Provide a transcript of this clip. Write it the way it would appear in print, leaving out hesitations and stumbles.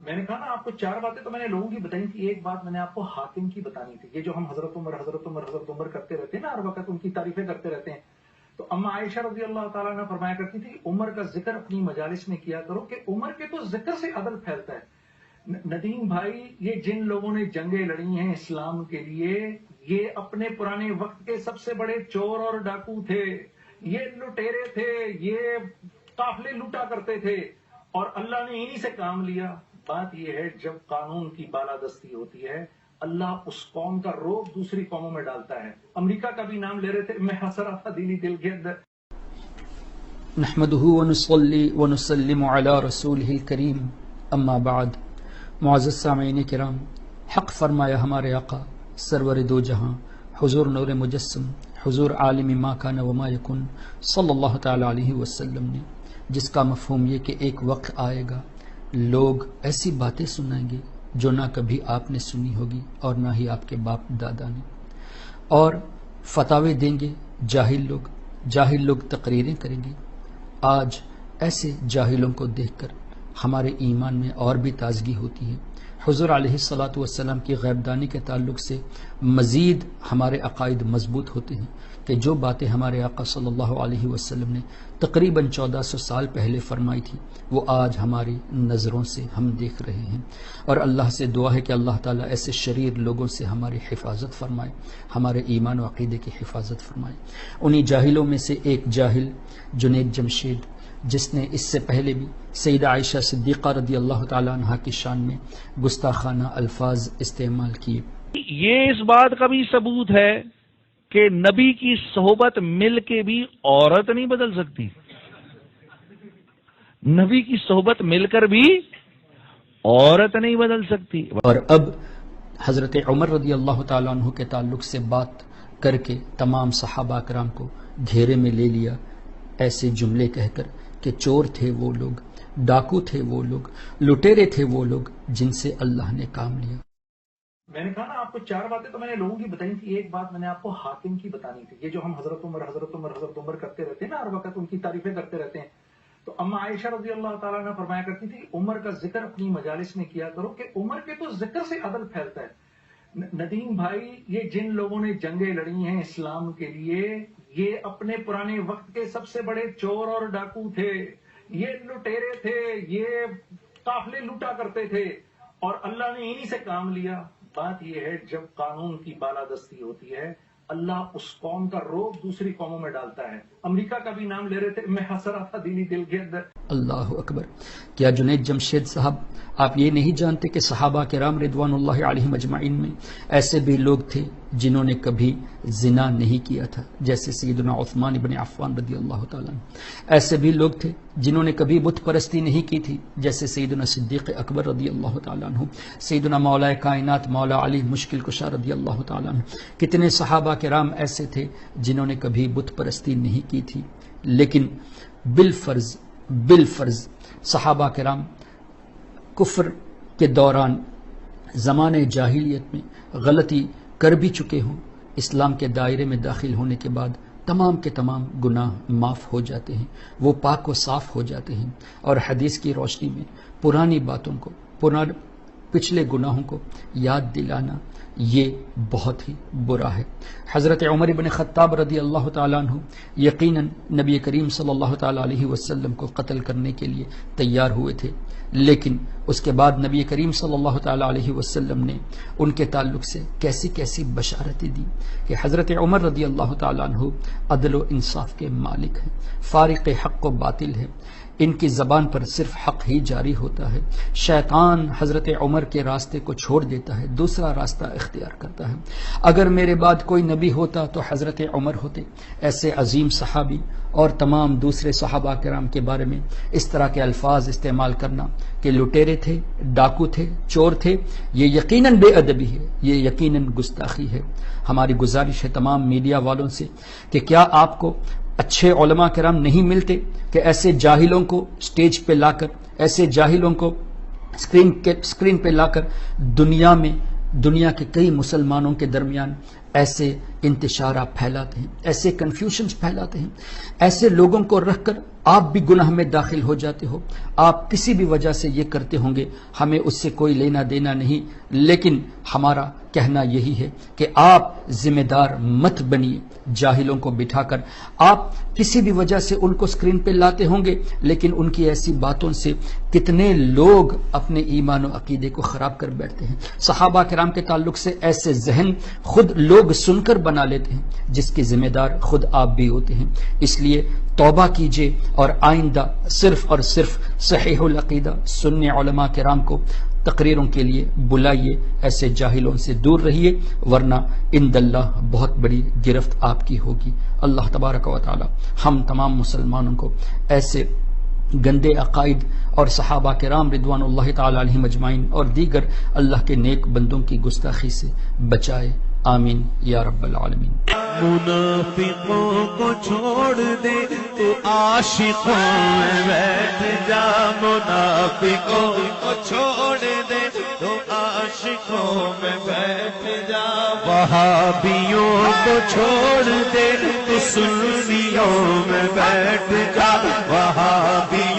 میں نے کہا نا آپ کو چار باتیں تو میں نے لوگوں کی بتائی تھی، ایک بات میں نے آپ کو حاتم کی بتانی تھی۔ یہ جو ہم حضرت عمر کرتے رہتے ہیں نا، ہر وقت ان کی تعریفیں کرتے رہتے ہیں، تو اما عائشہ رضی اللہ تعالیٰ نے فرمایا کرتی تھی عمر کا ذکر اپنی مجالس میں کیا کرو کہ عمر کے تو ذکر سے عدل پھیلتا ہے۔ ندیم بھائی، یہ جن لوگوں نے جنگیں لڑی ہیں اسلام کے لیے، یہ اپنے پرانے وقت کے سب سے بڑے چور اور ڈاکو تھے، یہ لٹیرے تھے، یہ قافلے لوٹا کرتے تھے، اور اللہ نے انہی سے کام لیا۔ بات یہ ہے جب قانون کی بالادستی ہوتی ہے، اللہ اس قوم کا روب دوسری قوموں میں ڈالتا ہے۔ امریکہ کا بھی نام لے رہے تھے، میں ہنس رہا تھا دل کے اندر۔ نحمده ونصلي ونسلم على رسوله الكريم اما بعد۔ معزز سامعین کرام، حق فرمایا ہمارے آقا سرور دو جہاں حضور نور مجسم حضور عالم ما کان وما یکن صلی اللہ تعالی علیہ وسلم نے، جس کا مفہوم یہ کہ ایک وقت آئے گا لوگ ایسی باتیں سنائیں گے جو نہ کبھی آپ نے سنی ہوگی اور نہ ہی آپ کے باپ دادا نے، اور فتاوے دیں گے جاہل لوگ تقریریں کریں گے۔ آج ایسے جاہلوں کو دیکھ کر ہمارے ایمان میں اور بھی تازگی ہوتی ہے۔ حضور علیہ الصلاۃ والسلام کی غیبدانی کے تعلق سے مزید ہمارے عقائد مضبوط ہوتے ہیں کہ جو باتیں ہمارے آقا صلی اللہ علیہ وسلم نے تقریباً 1400 سال پہلے فرمائی تھی، وہ آج ہماری نظروں سے ہم دیکھ رہے ہیں، اور اللہ سے دعا ہے کہ اللہ تعالیٰ ایسے شریر لوگوں سے ہماری حفاظت فرمائے، ہمارے ایمان و عقیدے کی حفاظت فرمائے۔ انہی جاہلوں میں سے ایک جاہل جنید جمشید، جس نے اس سے پہلے بھی سیدہ عائشہ صدیقہ رضی اللہ تعالی عنہا کی شان میں گستاخانہ الفاظ استعمال کیے۔ یہ اس بات کا بھی ثبوت ہے کہ نبی کی صحبت مل کے بھی عورت نہیں بدل سکتی، نبی کی صحبت مل کر بھی عورت نہیں بدل سکتی۔ اور اب حضرت عمر رضی اللہ تعالیٰ عنہ کے تعلق سے بات کر کے تمام صحابہ کرام کو گھیرے میں لے لیا، ایسے جملے کہہ کر کہ چور تھے وہ لوگ، ڈاکو تھے وہ لوگ، لٹیرے تھے وہ لوگ جن سے اللہ نے کام لیا۔ میں نے کہا نا آپ کو چار باتیں تو میں نے لوگوں کی بتائی تھی، ایک بات میں نے آپ کو حاتم کی بتانی تھی۔ یہ جو ہم حضرت عمر کرتے رہتے ہیں نا، ہر وقت ان کی تعریفیں کرتے رہتے ہیں، تو اما عائشہ رضی اللہ تعالیٰ نے فرمایا کرتی تھی عمر کا ذکر اپنی مجالس میں کیا کرو کہ عمر کے تو ذکر سے عدل پھیلتا ہے۔ ندیم بھائی، یہ جن لوگوں نے جنگیں لڑی ہیں اسلام کے لیے، یہ اپنے پرانے وقت کے سب سے بڑے چور اور ڈاکو تھے، یہ لٹیرے تھے، یہ قافلے لوٹا کرتے تھے، اور اللہ نے انہی سے کام لیا۔ بات یہ ہے جب قانون کی بالادستی ہوتی ہے، اللہ اس قوم کا روب دوسری قوموں میں ڈالتا ہے۔ امریکہ کا بھی نام لے رہے تھے، میں ہنس رہا تھا دل کے اندر۔ اللہ اکبر! کیا جنید جمشید صاحب آپ یہ نہیں جانتے کہ صحابہ کرام رضوان اللہ علیہم اجمعین میں ایسے بھی لوگ تھے جنہوں نے کبھی زنا نہیں کیا تھا، جیسے سیدنا عثمان بن عفان رضی اللہ تعالیٰ عنہ۔ ایسے بھی لوگ تھے جنہوں نے کبھی بت پرستی نہیں کی تھی، جیسے سیدنا صدیق اکبر رضی اللہ تعالیٰ عنہ، سیدنا مولا کائنات مولا علی مشکل کشا رضی اللہ تعالیٰ عنہ۔ کتنے صحابہ کرام ایسے تھے جنہوں نے کبھی بت پرستی نہیں کی تھی، لیکن بالفرض صحابہ کرام کفر کے دوران زمانے جاہلیت میں غلطی کر بھی چکے ہوں، اسلام کے دائرے میں داخل ہونے کے بعد تمام کے تمام گناہ معاف ہو جاتے ہیں، وہ پاک و صاف ہو جاتے ہیں، اور حدیث کی روشنی میں پرانی باتوں کو، پچھلے گناہوں کو یاد دلانا یہ بہت ہی برا ہے۔ حضرت عمر بن خطاب رضی اللہ تعالیٰ عنہ یقیناً نبی کریم صلی اللہ تعالیٰ علیہ وسلم کو قتل کرنے کے لیے تیار ہوئے تھے، لیکن اس کے بعد نبی کریم صلی اللہ تعالیٰ علیہ وسلم نے ان کے تعلق سے کیسی کیسی بشارتیں دی کہ حضرت عمر رضی اللہ تعالیٰ عنہ عدل و انصاف کے مالک ہیں، فارق حق و باطل ہیں، ان کی زبان پر صرف حق ہی جاری ہوتا ہے۔ شیطان حضرت عمر کے راستے کو چھوڑ دیتا ہے، دوسرا راستہ اختیار کرتا ہے۔ اگر میرے بعد کوئی نبی ہوتا تو حضرت عمر ہوتے۔ ایسے عظیم صحابی اور تمام دوسرے صحابہ کرام کے بارے میں اس طرح کے الفاظ استعمال کرنا کہ لٹیرے تھے، ڈاکو تھے، چور تھے، یہ یقیناً بے ادبی ہے، یہ یقیناً گستاخی ہے۔ ہماری گزارش ہے تمام میڈیا والوں سے کہ کیا آپ کو اچھے علماء کرام نہیں ملتے کہ ایسے جاہلوں کو سٹیج پہ لا کر، ایسے جاہلوں کو سکرین پہ لا کر دنیا کے کئی مسلمانوں کے درمیان ایسے انتشارات پھیلاتے ہیں، ایسے کنفیوژنز پھیلاتے ہیں، ایسے لوگوں کو رکھ کر آپ بھی گناہ میں داخل ہو جاتے ہو، آپ کسی بھی وجہ سے یہ کرتے ہوں گے، ہمیں اس سے کوئی لینا دینا نہیں، لیکن ہمارا کہنا یہی ہے کہ آپ ذمہ دار مت بنیے جاہلوں کو بٹھا کر۔ آپ کسی بھی وجہ سے ان کو سکرین پہ لاتے ہوں گے، لیکن ان کی ایسی باتوں سے کتنے لوگ اپنے ایمان و عقیدے کو خراب کر بیٹھتے ہیں۔ صحابہ کرام کے تعلق سے ایسے ذہن خود لوگ سن کر بنا لیتے ہیں، جس کے ذمہ دار خود آپ بھی ہوتے ہیں۔ اس لیے توبہ کیجئے اور آئندہ صرف اور صرف صحیح العقیدہ سنی علماء کرام کو تقریروں کے لیے بلائیے، ایسے جاہلوں سے دور رہیے، ورنہ عند اللہ بہت بڑی گرفت آپ کی ہوگی۔ اللہ تبارک و تعالی ہم تمام مسلمانوں کو ایسے گندے عقائد اور صحابہ کرام رضوان اللہ تعالی علیہم اجمعین اور دیگر اللہ کے نیک بندوں کی گستاخی سے بچائے، آمین یا رب العالمین۔ منافقوں کو چھوڑ دے تو عاشقوں میں بیٹھ جا، منافقوں کو چھوڑ دے تو عاشقوں میں بیٹھ جا، وہابیوں کو چھوڑ دے تو سنیوں میں بیٹھ جا، وہابیوں